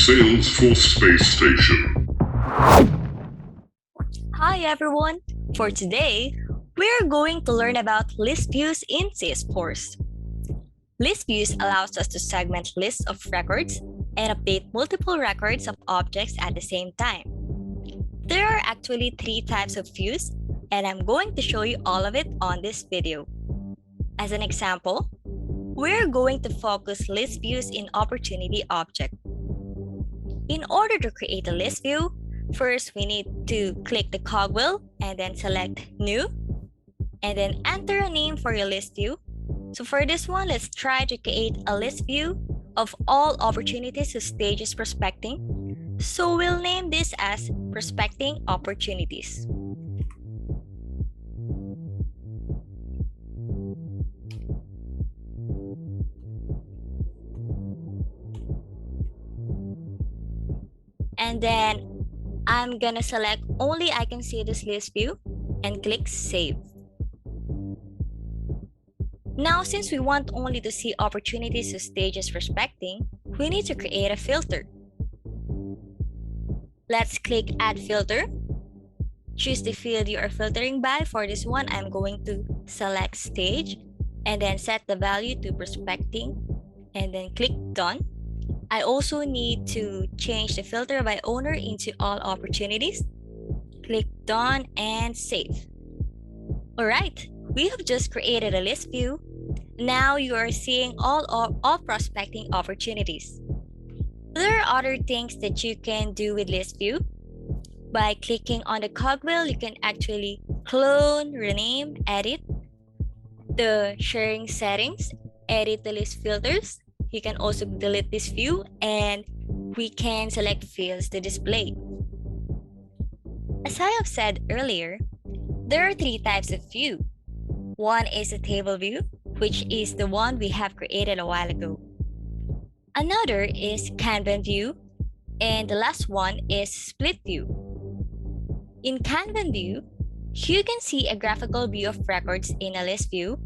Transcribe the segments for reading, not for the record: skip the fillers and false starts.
Salesforce spacestation. Hi everyone! For today, we're going to learn about list views in Salesforce. List views allows us to segment lists of records and update multiple records of objects at the same time. There are actually 3 types of views, and I'm going to show you all of it on this video. As an example, we're going to focus list views in opportunity object. In order to create a list view, first we need to click the cogwheel and then select New, and then enter a name for your list view. So for this one, let's try to create a list view of all opportunities whose stage is prospecting. So we'll name this as Prospecting Opportunities. And then I'm gonna select only I can see this list view and click Save. Now, since we want only to see opportunities whose stage is prospecting, we need to create a filter. Let's click Add Filter. Choose the field you are filtering by. For this one, I'm going to select Stage and then set the value to Prospecting and then click Done. I also need to change the filter by owner into all opportunities. Click Done and Save. Alright, we have just created a list view. Now you are seeing all prospecting opportunities. There are other things that you can do with list view. By clicking on the cogwheel, you can actually clone, rename, edit the sharing settings, edit the list filters. You can also delete this view, and we can select fields to display. As I have said earlier, there are 3 types of view. One is a table view, which is the one we have created a while ago. Another is Kanban view, and the last one is split view. In Kanban view, you can see a graphical view of records in a list view,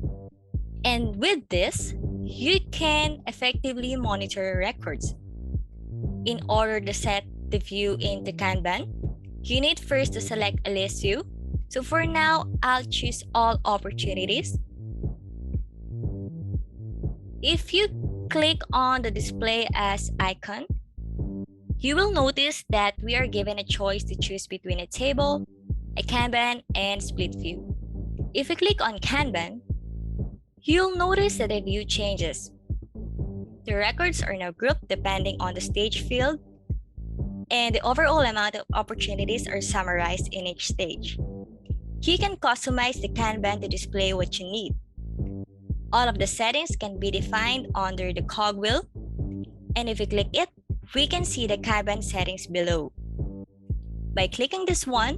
and with this, you can effectively monitor records. In order to set the view into Kanban, you need first to select a list view. So for now, I'll choose all opportunities. If you click on the display as icon, you will notice that we are given a choice to choose between a table, a Kanban, and split view. If you click on Kanban, you'll notice that the view changes. The records are now grouped depending on the stage field, and the overall amount of opportunities are summarized in each stage. You can customize the Kanban to display what you need. All of the settings can be defined under the cogwheel, and if you click it, we can see the Kanban settings below. By clicking this one,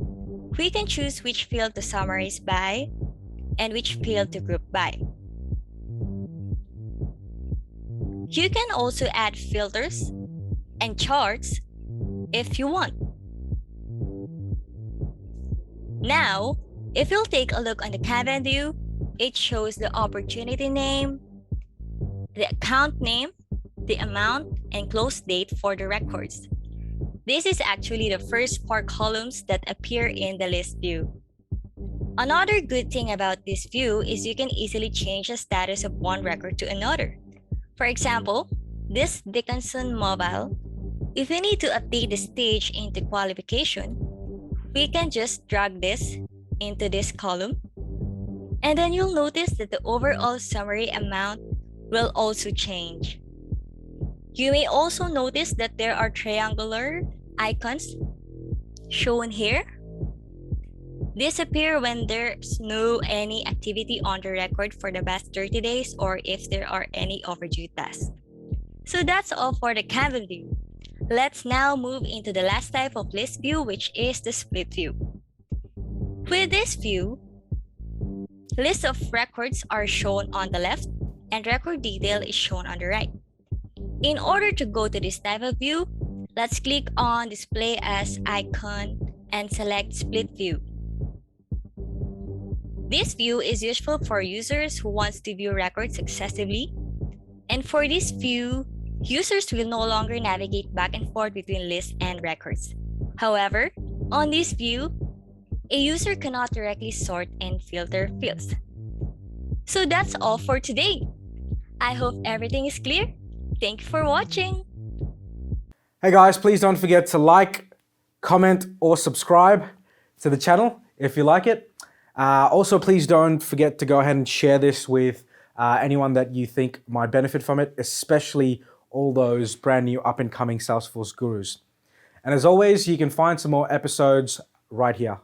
we can choose which field to summarize by and which field to group by. You can also add filters and charts if you want. Now, if you'll take a look on the Kanban view, it shows the opportunity name, the account name, the amount, and close date for the records. This is actually the first 4 columns that appear in the list view. Another good thing about this view is you can easily change the status of one record to another. For example, this Dickinson Mobile, if we need to update the stage into qualification, we can just drag this into this column, and then you'll notice that the overall summary amount will also change. You may also notice that there are triangular icons shown here. These appear when there's no any activity on the record for the past 30 days or if there are any overdue tasks. So that's all for the Kanban view. Let's now move into the last type of list view, which is the split view. With this view, lists of records are shown on the left and record detail is shown on the right. In order to go to this type of view, let's click on display as icon and select split view. This view is useful for users who wants to view records successively. And for this view, users will no longer navigate back and forth between lists and records. However, on this view, a user cannot directly sort and filter fields. So that's all for today. I hope everything is clear. Thank you for watching. Hey guys, please don't forget to like, comment, or subscribe to the channel if you like it. Also, please don't forget to go ahead and share this with anyone that you think might benefit from it, especially all those brand new up and coming Salesforce gurus. And as always, you can find some more episodes right here.